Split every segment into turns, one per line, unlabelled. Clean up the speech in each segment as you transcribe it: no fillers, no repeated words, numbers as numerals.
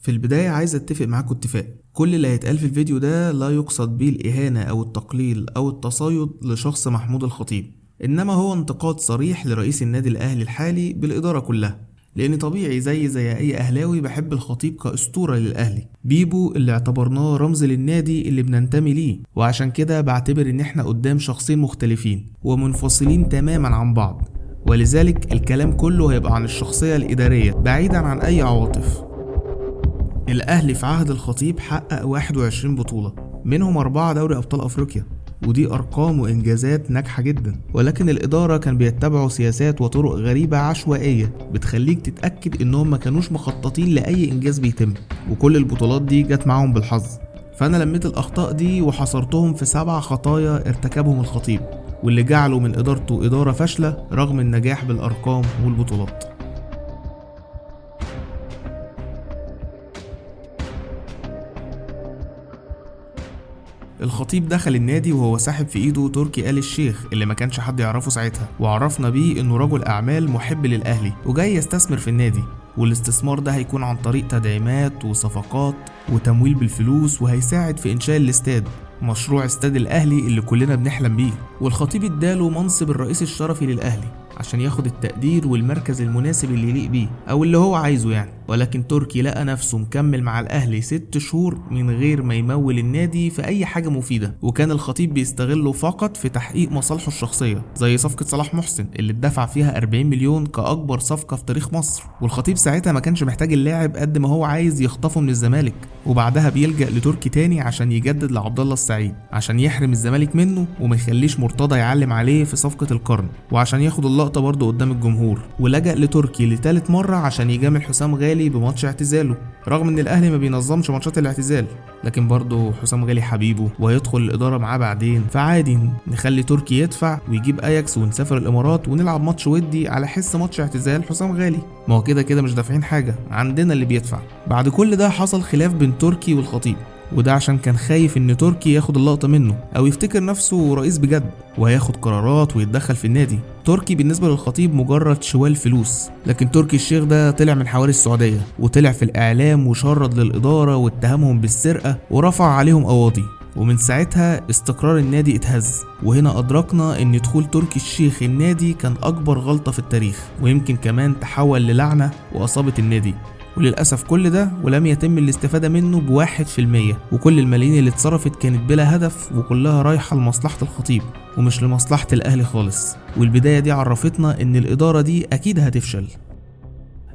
في البداية عايز اتفق معاكم اتفاق. كل اللي هيتقال في الفيديو ده لا يقصد بيه الإهانة أو التقليل أو التصيد لشخص محمود الخطيب، إنما هو انتقاد صريح لرئيس النادي الأهلي الحالي بالإدارة كلها. لأن طبيعي زي أي أهلاوي بحب الخطيب كأسطورة للأهلي، بيبو اللي اعتبرناه رمز للنادي اللي بننتمي ليه، وعشان كده بعتبر إن احنا قدام شخصين مختلفين ومنفصلين تماما عن بعض، ولذلك الكلام كله هيبقى عن الشخصية الإدارية بعيدا عن أي عواطف. الأهلي في عهد الخطيب حقق 21 بطولة، منهم 4 دوري أبطال أفريقيا، ودي أرقام وإنجازات ناجحة جدا، ولكن الإدارة كان بيتبعوا سياسات وطرق غريبة عشوائية بتخليك تتأكد إنهم ما كانوش مخططين لأي إنجاز بيتم، وكل البطولات دي جت معاهم بالحظ. فأنا لميت الأخطاء دي وحصرتهم في 7 خطايا ارتكبهم الخطيب، واللي جعلوا من إدارته إدارة فاشلة رغم النجاح بالأرقام والبطولات. الخطيب دخل النادي وهو ساحب في ايده تركي آل الشيخ اللي ما كانش حد يعرفه ساعتها، وعرفنا بيه انه رجل اعمال محب للاهلي وجاي يستثمر في النادي، والاستثمار ده هيكون عن طريق تدعيمات وصفقات وتمويل بالفلوس، وهيساعد في انشاء الاستاد، مشروع استاد الاهلي اللي كلنا بنحلم بيه. والخطيب اداله منصب الرئيس الشرفي للاهلي عشان ياخد التقدير والمركز المناسب اللي يليق بيه او اللي هو عايزه يعني. ولكن تركي لقى نفسه مكمل مع الاهلي 6 شهور من غير ما يمول النادي في اي حاجه مفيده، وكان الخطيب بيستغله فقط في تحقيق مصالحه الشخصيه، زي صفقه صلاح محسن اللي اتدفع فيها 40 مليون كاكبر صفقه في تاريخ مصر. والخطيب ساعتها ما كانش محتاج اللاعب قد ما هو عايز يخطفه من الزمالك، وبعدها بيلجأ لتركي تاني عشان يجدد لعبد الله السعيد عشان يحرم الزمالك منه وما يخليش مرتضى يعلم عليه في صفقه القرن، وعشان ياخد اللقطه برضه قدام الجمهور. ولجأ لتركي لتالت مره عشان يجامل حسام غالي بماتش اعتزاله، رغم ان الاهلي ما بينظمش ماتشات الاعتزال، لكن برضه حسام غالي حبيبه وهيدخل الاداره معاه بعدين، فعادي نخلي تركي يدفع ويجيب اياكس ونسافر الامارات ونلعب ماتش ودي على حس ماتش اعتزال حسام غالي، ما هو كده مش دافعين حاجه، عندنا اللي بيدفع. بعد كل ده حصل خلاف بين تركي والخطيب، وده عشان كان خايف ان تركي ياخد اللقطة منه او يفتكر نفسه رئيس بجد وهياخد قرارات ويتدخل في النادي. تركي بالنسبة للخطيب مجرد شوال فلوس، لكن تركي الشيخ ده طلع من حواري السعودية وطلع في الاعلام وشرد للادارة واتهمهم بالسرقة ورفع عليهم قواضي، ومن ساعتها استقرار النادي اتهز. وهنا ادركنا ان دخول تركي الشيخ النادي كان اكبر غلطة في التاريخ، ويمكن كمان تحول للعنة واصابت النادي، وللأسف كل ده ولم يتم الاستفادة منه ب1%، وكل الملايين اللي اتصرفت كانت بلا هدف وكلها رايحة لمصلحة الخطيب ومش لمصلحة الأهلي خالص. والبداية دي عرفتنا إن الإدارة دي أكيد هتفشل.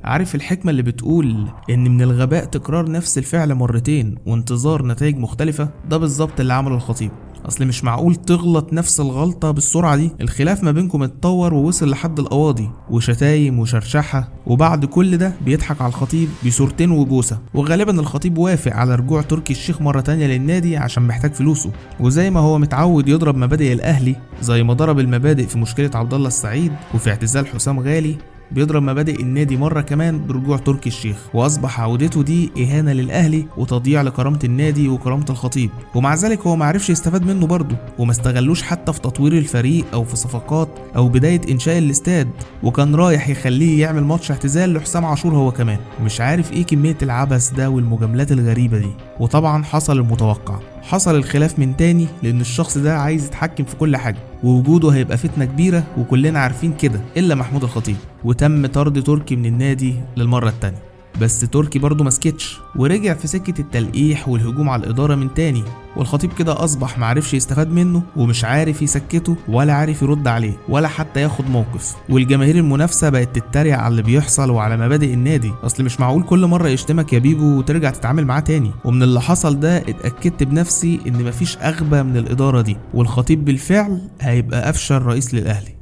عارف الحكمة اللي بتقول إن من الغباء تكرار نفس الفعل مرتين وانتظار نتائج مختلفة؟ ده بالظبط اللي عمله الخطيب. اصل مش معقول تغلط نفس الغلطة بالسرعة دي. الخلاف ما بينكم اتطور ووصل لحد القواضي وشتايم وشرشحة، وبعد كل ده بيضحك على الخطيب بصورتين وبوسة، وغالبا الخطيب وافق على رجوع تركي الشيخ مرة تانية للنادي عشان محتاج فلوسه، وزي ما هو متعود يضرب مبادئ الاهلي زي ما ضرب المبادئ في مشكلة عبد الله السعيد وفي اعتزال حسام غالي، بيضرب مبادئ النادي مرة كمان برجوع تركي الشيخ، واصبح عودته دي اهانة للاهلي وتضييع لكرامة النادي وكرامة الخطيب. ومع ذلك هو معرفش يستفاد منه برضه، وما استغلوش حتى في تطوير الفريق او في صفقات او بداية انشاء الاستاد، وكان رايح يخليه يعمل ماتش اعتزال لحسام عاشور هو كمان. مش عارف ايه كمية العبث ده والمجاملات الغريبة دي. وطبعا حصل المتوقع، حصل الخلاف من تاني لان الشخص ده عايز يتحكم في كل حاجة، ووجوده هيبقى فتنة كبيرة وكلنا عارفين كده الا محمود الخطيب، وتم طرد تركي من النادي للمرة التانية. بس تركي برضه مسكتش ورجع في سكة التلقيح والهجوم على الإدارة من تاني، والخطيب كده أصبح معرفش يستفاد منه ومش عارف يسكته ولا عارف يرد عليه ولا حتى ياخد موقف. والجماهير المنافسة بقت تتريق على اللي بيحصل وعلى مبادئ النادي، أصل مش معقول كل مرة يشتمك يا بيبو وترجع تتعامل معاه تاني. ومن اللي حصل ده اتأكدت بنفسي إن مفيش أغبى من الإدارة دي، والخطيب بالفعل هيبقى أفشل رئيس للأهلي.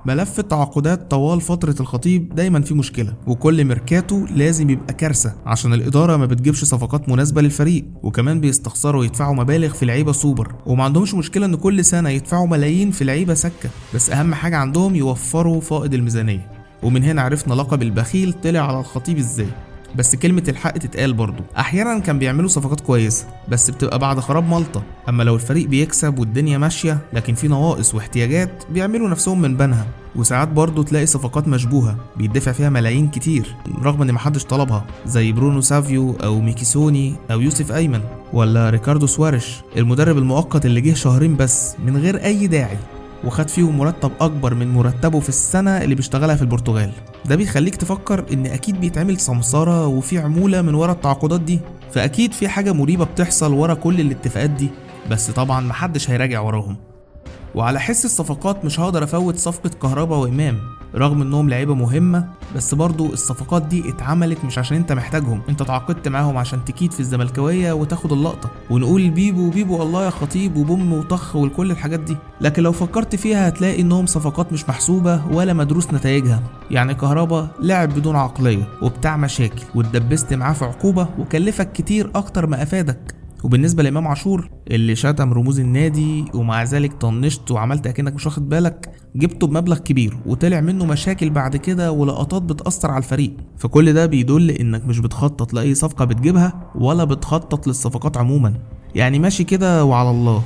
ملف التعاقدات طوال فترة الخطيب دايما فيه مشكلة، وكل ميركاتو لازم يبقى كارثة عشان الإدارة ما بتجيبش صفقات مناسبة للفريق، وكمان بيستخسروا يدفعوا مبالغ في لعيبة سوبر، وما عندهمش مشكلة ان كل سنة يدفعوا ملايين في لعيبة سكة، بس أهم حاجة عندهم يوفروا فائض الميزانية. ومن هنا عرفنا لقب البخيل طلع على الخطيب ازاي. بس كلمة الحق تتقال برضه، احيانا كان بيعملوا صفقات كويسة بس بتبقى بعد خراب مالطا. اما لو الفريق بيكسب والدنيا ماشية لكن في نواقص واحتياجات بيعملوا نفسهم من بنها. وساعات برضه تلاقي صفقات مشبوهة بيدفع فيها ملايين كتير رغم ان محدش طلبها، زي برونو سافيو او ميكيسوني او يوسف ايمن ولا ريكاردو سواريش المدرب المؤقت اللي جه شهرين بس من غير اي داعي وخد فيهم مرتب اكبر من مرتبه في السنة اللي بيشتغلها في البرتغال. ده بيخليك تفكر ان اكيد بيتعمل سمسارة وفي عمولة من ورا التعاقدات دي، فاكيد في حاجة مريبة بتحصل ورا كل الاتفاقات دي، بس طبعا محدش هيراجع وراهم. وعلى حس الصفقات مش هقدر افوت صفقة كهربا وامام رغم انهم لعيبة مهمة، بس برضو الصفقات دي اتعملت مش عشان انت محتاجهم، انت تعاقدت معاهم عشان تكيد في الزملكاوية وتاخد اللقطة ونقول بيبو بيبو الله يا خطيب وبوم وطخ وكل الحاجات دي. لكن لو فكرت فيها هتلاقي انهم صفقات مش محسوبة ولا مدروس نتائجها. يعني كهربا لعب بدون عقلية وبتاع مشاكل واتدبست معاه في عقوبة وكلفك كتير اكتر ما افادك. وبالنسبة لإمام عاشور اللي شتم رموز النادي ومع ذلك طنشت وعملت اكنك مش واخد بالك، جبته بمبلغ كبير وطلع منه مشاكل بعد كده ولقطات بتأثر على الفريق. فكل ده بيدل انك مش بتخطط لأي صفقة بتجيبها ولا بتخطط للصفقات عموما، يعني ماشي كده وعلى الله.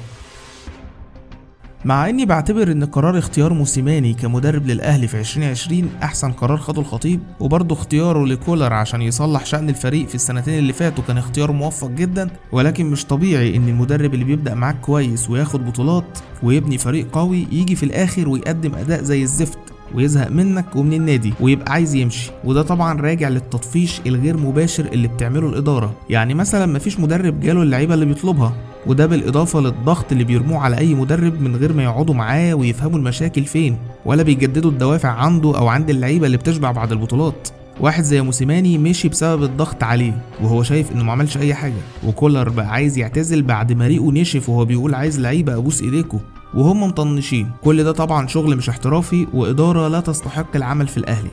مع اني بعتبر ان قرار اختيار موسيماني كمدرب للاهلي في 2020 احسن قرار خده الخطيب، وبرضه اختياره لكولر عشان يصلح شأن الفريق في السنتين اللي فاتوا كان اختيار موفق جدا، ولكن مش طبيعي ان المدرب اللي بيبدأ معاك كويس وياخد بطولات ويبني فريق قوي يجي في الاخر ويقدم اداء زي الزفت ويزهق منك ومن النادي ويبقى عايز يمشي. وده طبعا راجع للتطفيش الغير مباشر اللي بتعمله الاداره، يعني مثلا مفيش مدرب جاله اللعيبه اللي بيطلبها، وده بالاضافه للضغط اللي بيرموه على اي مدرب من غير ما يقعدوا معاه ويفهموا المشاكل فين ولا بيجددوا الدوافع عنده او عند اللعيبه اللي بتشبع بعد البطولات. واحد زي موسيماني مشي بسبب الضغط عليه وهو شايف انه ما عملش اي حاجه، وكولر بقى عايز يعتزل بعد ما ريقه نشف وهو بيقول عايز لعيبه ابوس ايديكم وهم مطنشين. كل ده طبعا شغل مش احترافي واداره لا تستحق العمل في الاهلي.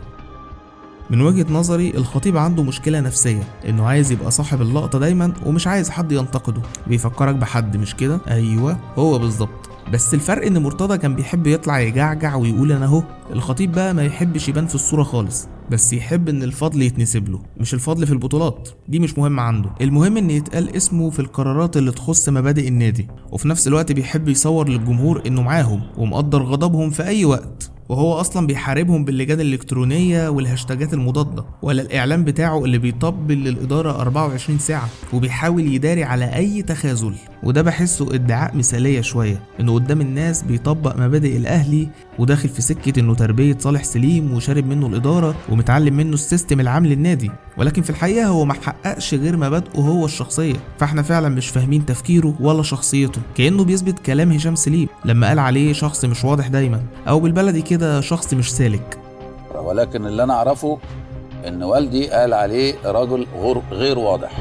من وجهة نظري الخطيب عنده مشكلة نفسية، انه عايز يبقى صاحب اللقطة دايما ومش عايز حد ينتقده. بيفكرك بحد مش كده؟ ايوه هو بالظبط، بس الفرق ان مرتضى كان بيحب يطلع يجعجع ويقول انا اهو. الخطيب بقى ما يحبش يبان في الصورة خالص، بس يحب ان الفضل يتنسب له، مش الفضل في البطولات دي مش مهم عنده، المهم ان يتقال اسمه في القرارات اللي تخص مبادئ النادي. وفي نفس الوقت بيحب يصور للجمهور انه معاهم ومقدر غضبهم في اي وقت، وهو اصلا بيحاربهم باللجان الالكترونيه والهاشتاجات المضاده ولا الاعلام بتاعه اللي بيطبل للاداره 24 ساعه وبيحاول يداري على اي تخاذل. وده بحسه ادعاء مثاليه شويه، انه قدام الناس بيطبق مبادئ الاهلي وداخل في سكه انه تربيه صالح سليم وشارب منه الاداره ومتعلم منه السيستم العام للنادي، ولكن في الحقيقه هو ما حققش غير مبادئه هو الشخصيه. فاحنا فعلا مش فاهمين تفكيره ولا شخصيته، كانه بيثبت كلام هشام سليم لما قال عليه شخص مش واضح دايما، او بالبلدي كده شخص مش سالك.
ولكن اللي انا اعرفه ان والدي قال عليه رجل غير واضح.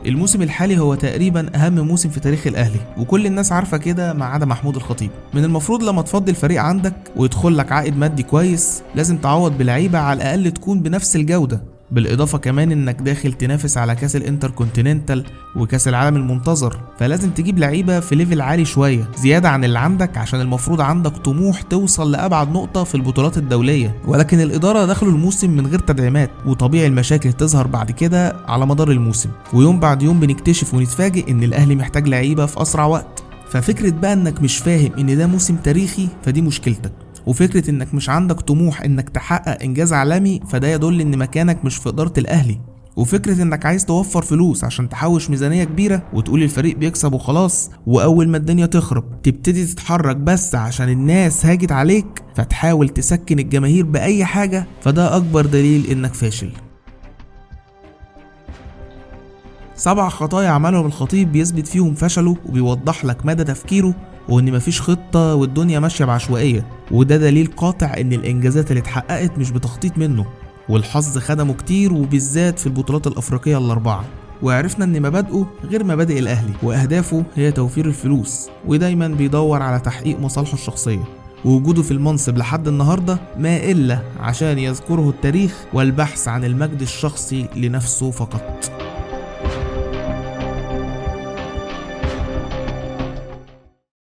الموسم الحالي هو تقريبا اهم موسم في تاريخ الاهلي وكل الناس عارفه كده ما عدا محمود الخطيب. من المفروض لما تفضي الفريق عندك ويدخل لك عائد مادي كويس لازم تعوض بلعيبه على الاقل تكون بنفس الجوده، بالاضافه كمان انك داخل تنافس على كاس الانتركونتيننتال وكاس العالم المنتظر، فلازم تجيب لعيبه في ليفل عالي شويه زياده عن اللي عندك عشان المفروض عندك طموح توصل لابعد نقطه في البطولات الدوليه. ولكن الاداره دخلوا الموسم من غير تدعيمات، وطبيعي المشاكل تظهر بعد كده على مدار الموسم، ويوم بعد يوم بنكتشف ونتفاجئ ان الاهلي محتاج لعيبه في اسرع وقت. ففكره بقى انك مش فاهم ان ده موسم تاريخي فدي مشكلتك، وفكرة انك مش عندك طموح انك تحقق انجاز عالمي فده يدل ان مكانك مش في ادارة الاهلي، وفكرة انك عايز توفر فلوس عشان تحوش ميزانية كبيرة وتقول الفريق بيكسب وخلاص، واول ما الدنيا تخرب تبتدي تتحرك بس عشان الناس هاجت عليك فتحاول تسكن الجماهير باي حاجة، فده اكبر دليل انك فاشل. 7 خطايا عملهم الخطيب بيثبت فيهم فشله وبيوضح لك مدى تفكيره وان مفيش خطة والدنيا ماشية بعشوائية، وده دليل قاطع ان الانجازات اللي اتحققت مش بتخطيط منه، والحظ خدمه كتير وبالذات في البطولات الافريقية ال4. وعرفنا ان مبادئه غير مبادئ الاهلي واهدافه هي توفير الفلوس، ودايما بيدور على تحقيق مصالحه الشخصية، ووجوده في المنصب لحد النهاردة ما إلا عشان يذكره التاريخ والبحث عن المجد الشخصي لنفسه فقط.